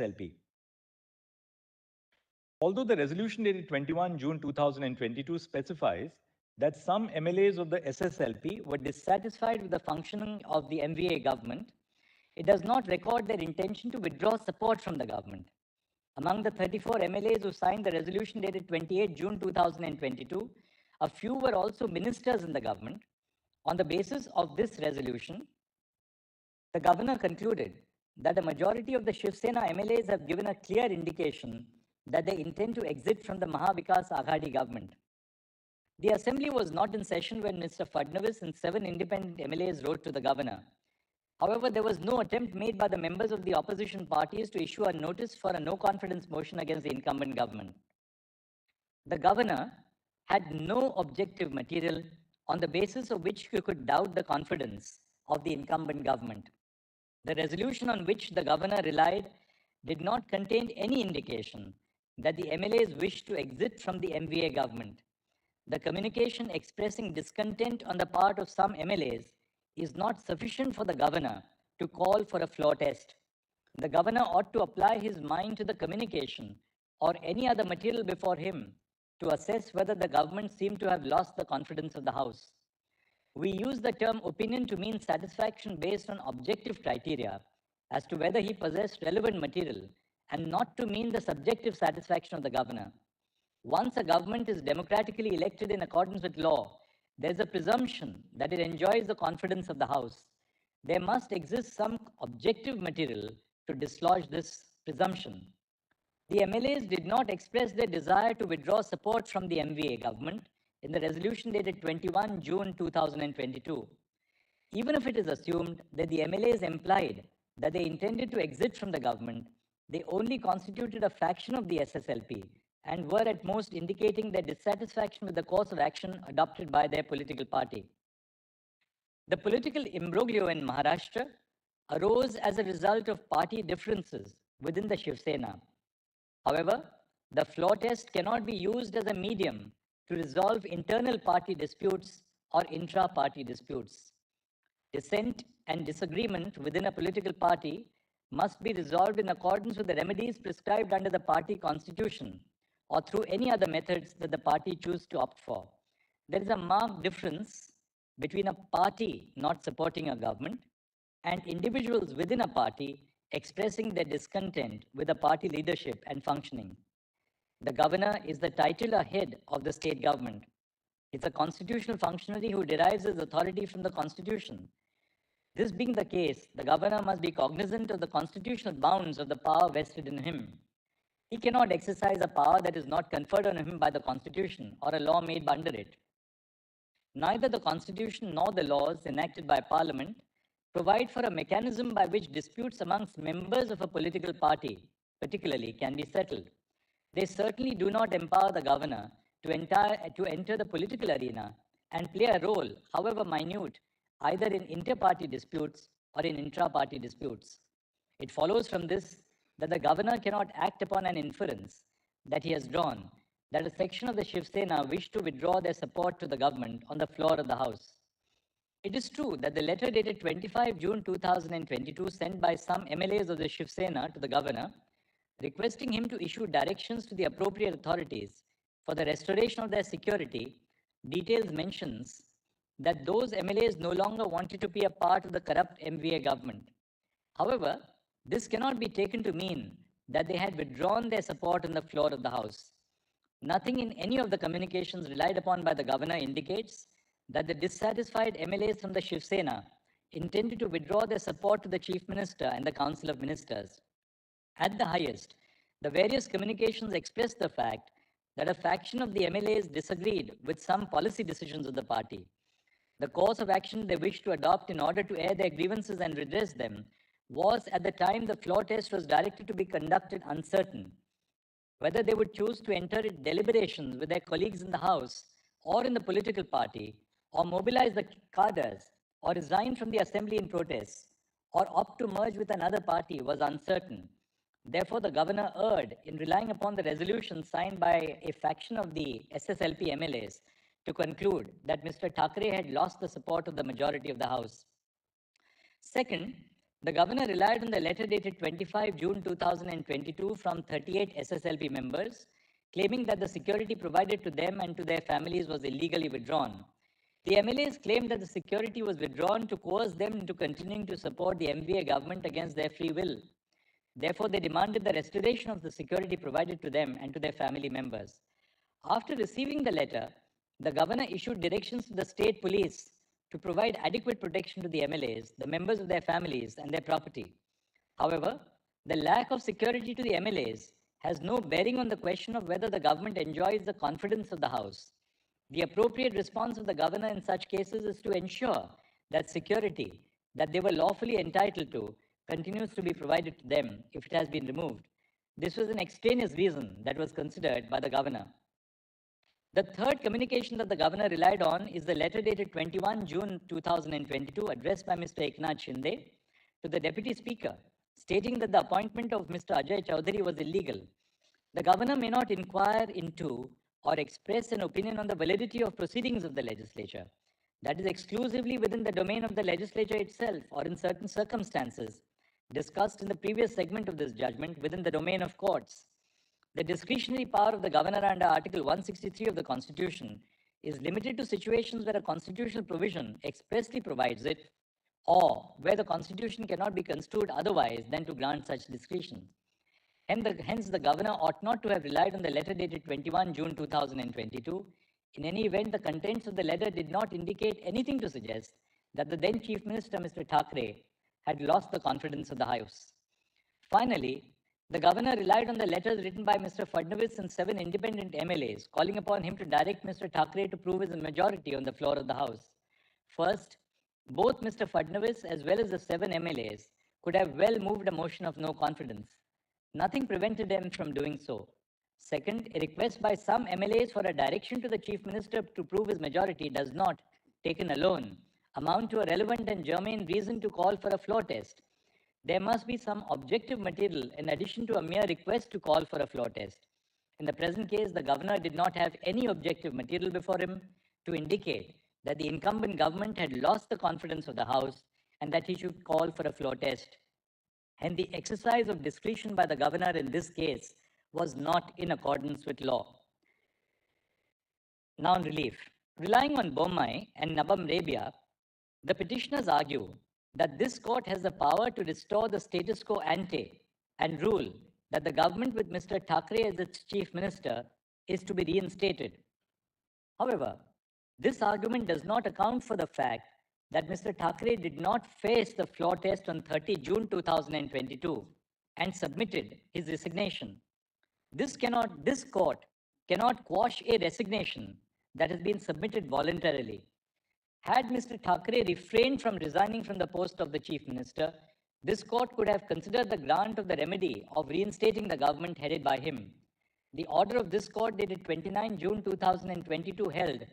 SSLP. Although the resolution dated 21 June 2022 specifies that some MLAs of the SSLP were dissatisfied with the functioning of the MVA government, it does not record their intention to withdraw support from the government. Among the 34 MLAs who signed the resolution dated 28 June 2022, a few were also ministers in the government. On the basis of this resolution, the governor concluded that the majority of the Shiv Sena MLAs have given a clear indication that they intend to exit from the Mahavikas Aghadi government. The assembly was not in session when Mr. Fadnavis and 7 independent MLAs wrote to the governor. However, there was no attempt made by the members of the opposition parties to issue a notice for a no-confidence motion against the incumbent government. The governor had no objective material on the basis of which he could doubt the confidence of the incumbent government. The resolution on which the governor relied did not contain any indication that the MLAs wished to exit from the MVA government. The communication expressing discontent on the part of some MLAs is not sufficient for the governor to call for a floor test. The governor ought to apply his mind to the communication or any other material before him to assess whether the government seemed to have lost the confidence of the House. We use the term opinion to mean satisfaction based on objective criteria as to whether he possessed relevant material and not to mean the subjective satisfaction of the governor. Once a government is democratically elected in accordance with law, there is a presumption that it enjoys the confidence of the House. There must exist some objective material to dislodge this presumption. The MLAs did not express their desire to withdraw support from the MVA government in the resolution dated 21 June 2022. Even if it is assumed that the MLAs implied that they intended to exit from the government, they only constituted a faction of the SSLP and were at most indicating their dissatisfaction with the course of action adopted by their political party. The political imbroglio in Maharashtra arose as a result of party differences within the Shiv Sena. However, the floor test cannot be used as a medium to resolve internal party disputes or intra-party disputes. Dissent and disagreement within a political party must be resolved in accordance with the remedies prescribed under the party constitution or through any other methods that the party choose to opt for. There is a marked difference between a party not supporting a government and individuals within a party expressing their discontent with the party leadership and functioning. The governor is the titular head of the state government. It's a constitutional functionary who derives his authority from the constitution. This being the case, the governor must be cognizant of the constitutional bounds of the power vested in him. He cannot exercise a power that is not conferred on him by the constitution or a law made under it. Neither the constitution nor the laws enacted by parliament provide for a mechanism by which disputes amongst members of a political party, particularly, can be settled. They certainly do not empower the governor to enter the political arena and play a role, however minute, either in inter-party disputes or in intra-party disputes. It follows from this that the governor cannot act upon an inference that he has drawn that a section of the Shiv Sena wished to withdraw their support to the government on the floor of the House. It is true that the letter dated 25 June 2022 sent by some MLAs of the Shiv Sena to the governor, requesting him to issue directions to the appropriate authorities for the restoration of their security, details mentions that those MLAs no longer wanted to be a part of the corrupt MVA government. However, this cannot be taken to mean that they had withdrawn their support on the floor of the House. Nothing in any of the communications relied upon by the governor indicates that the dissatisfied MLAs from the Shiv Sena intended to withdraw their support to the Chief Minister and the Council of Ministers. At the highest, the various communications expressed the fact that a faction of the MLAs disagreed with some policy decisions of the party. The course of action they wished to adopt in order to air their grievances and redress them was, at the time the floor test was directed to be conducted, uncertain. Whether they would choose to enter deliberations with their colleagues in the House or in the political party, or mobilize the cadres, or resign from the assembly in protest, or opt to merge with another party was uncertain. Therefore, the governor erred in relying upon the resolution signed by a faction of the SSLP MLAs to conclude that Mr. Thackeray had lost the support of the majority of the House. Second, The governor relied on the letter dated 25 June 2022 from 38 SSLP members, claiming that the security provided to them and to their families was illegally withdrawn. The MLAs claimed that the security was withdrawn to coerce them into continuing to support the MVA government against their free will. Therefore, they demanded the restoration of the security provided to them and to their family members. After receiving the letter, the governor issued directions to the state police to provide adequate protection to the MLAs, the members of their families, and their property. However, the lack of security to the MLAs has no bearing on the question of whether the government enjoys the confidence of the House. The appropriate response of the governor in such cases is to ensure that security that they were lawfully entitled to continues to be provided to them if it has been removed. This was an extraneous reason that was considered by the governor. The third communication that the governor relied on is the letter dated 21 June 2022 addressed by Mr. Eknath Shinde to the Deputy Speaker, stating that the appointment of Mr. Ajay Chowdhury was illegal. The governor may not inquire into or express an opinion on the validity of proceedings of the legislature. That is exclusively within the domain of the legislature itself, or in certain circumstances discussed in the previous segment of this judgment, within the domain of courts. The discretionary power of the governor under Article 163 of the Constitution is limited to situations where a constitutional provision expressly provides it, or where the Constitution cannot be construed otherwise than to grant such discretion. Hence, the governor ought not to have relied on the letter dated 21 June 2022. In any event, the contents of the letter did not indicate anything to suggest that the then Chief Minister, Mr. Thackeray, had lost the confidence of the House. Finally, the governor relied on the letters written by Mr. Fadnavis and 7 independent MLAs, calling upon him to direct Mr. Thackeray to prove his majority on the floor of the House. First, both Mr. Fadnavis as well as the 7 MLAs could have well moved a motion of no confidence. Nothing prevented them from doing so. Second, a request by some MLAs for a direction to the Chief Minister to prove his majority does not, taken alone, amount to a relevant and germane reason to call for a floor test. There must be some objective material in addition to a mere request to call for a floor test. In the present case, the governor did not have any objective material before him to indicate that the incumbent government had lost the confidence of the House and that he should call for a floor test. And the exercise of discretion by the governor in this case was not in accordance with law. Now on relief. Relying on Bommai and Nabam Rebia, the petitioners argue that this court has the power to restore the status quo ante and rule that the government with Mr. Thackeray as its chief minister is to be reinstated. However, this argument does not account for the fact that Mr. Thackeray did not face the floor test on 30 June 2022 and submitted his resignation. This court cannot quash a resignation that has been submitted voluntarily. Had Mr. Thackeray refrained from resigning from the post of the chief minister, this court could have considered the grant of the remedy of reinstating the government headed by him. The order of this court dated 29 June 2022 held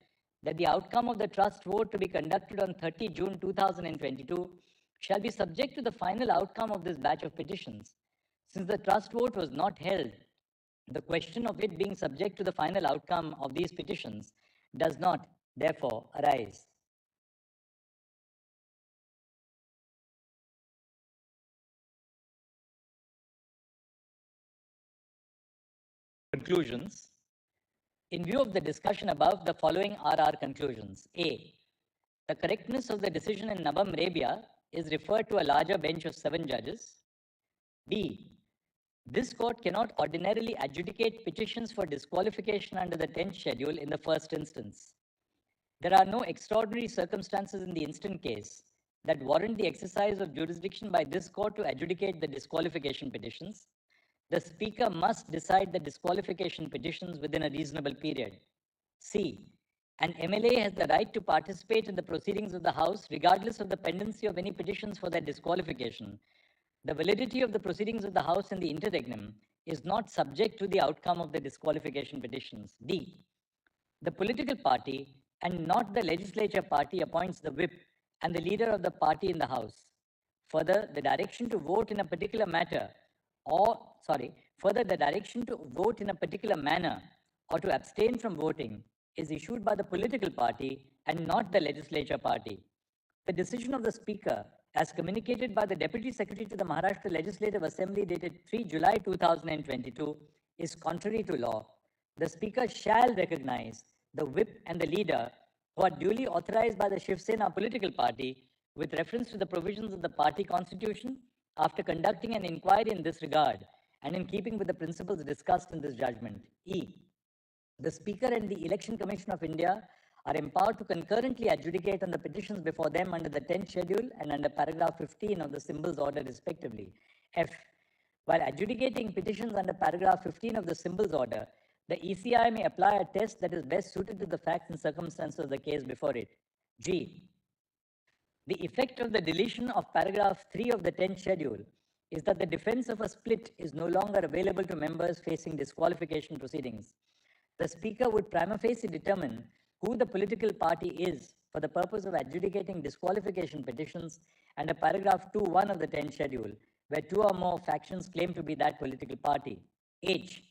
that the outcome of the trust vote to be conducted on 30 June 2022 shall be subject to the final outcome of this batch of petitions. Since the trust vote was not held, the question of it being subject to the final outcome of these petitions does not, therefore, arise. Conclusions. In view of the discussion above, the following are our conclusions. A. The correctness of the decision in Nabam Rebia is referred to a larger bench of 7 judges. B. This court cannot ordinarily adjudicate petitions for disqualification under the 10th schedule in the first instance. There are no extraordinary circumstances in the instant case that warrant the exercise of jurisdiction by this court to adjudicate the disqualification petitions. The Speaker must decide the disqualification petitions within a reasonable period. C. An MLA has the right to participate in the proceedings of the House regardless of the pendency of any petitions for their disqualification. The validity of the proceedings of the House in the interregnum is not subject to the outcome of the disqualification petitions. D. The political party and not the legislature party appoints the whip and the leader of the party in the House. Further, the direction to vote in a particular matter the direction to vote in a particular manner or to abstain from voting is issued by the political party and not the legislature party. The decision of the Speaker as communicated by the Deputy Secretary to the Maharashtra Legislative Assembly dated 3 July 2022, is contrary to law. The Speaker shall recognize the whip and the leader who are duly authorized by the Shiv Sena political party with reference to the provisions of the party constitution after conducting an inquiry in this regard and in keeping with the principles discussed in this judgment. E. The Speaker and the Election Commission of India are empowered to concurrently adjudicate on the petitions before them under the 10th schedule and under paragraph 15 of the symbols order respectively. F. While adjudicating petitions under paragraph 15 of the symbols order, the ECI may apply a test that is best suited to the facts and circumstances of the case before it. G. The effect of the deletion of paragraph 3 of the 10th schedule is that the defense of a split is no longer available to members facing disqualification proceedings. The Speaker would prima facie determine who the political party is for the purpose of adjudicating disqualification petitions under paragraph 2(1) of the 10th schedule, where two or more factions claim to be that political party. H.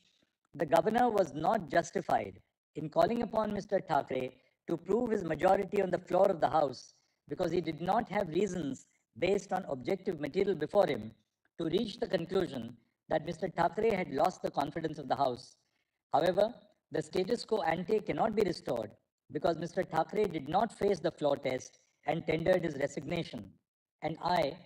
The Governor was not justified in calling upon Mr. Thackeray to prove his majority on the floor of the House because he did not have reasons based on objective material before him to reach the conclusion that Mr. Thackeray had lost the confidence of the House. However, the status quo ante cannot be restored because Mr. Thackeray did not face the floor test and tendered his resignation. And I,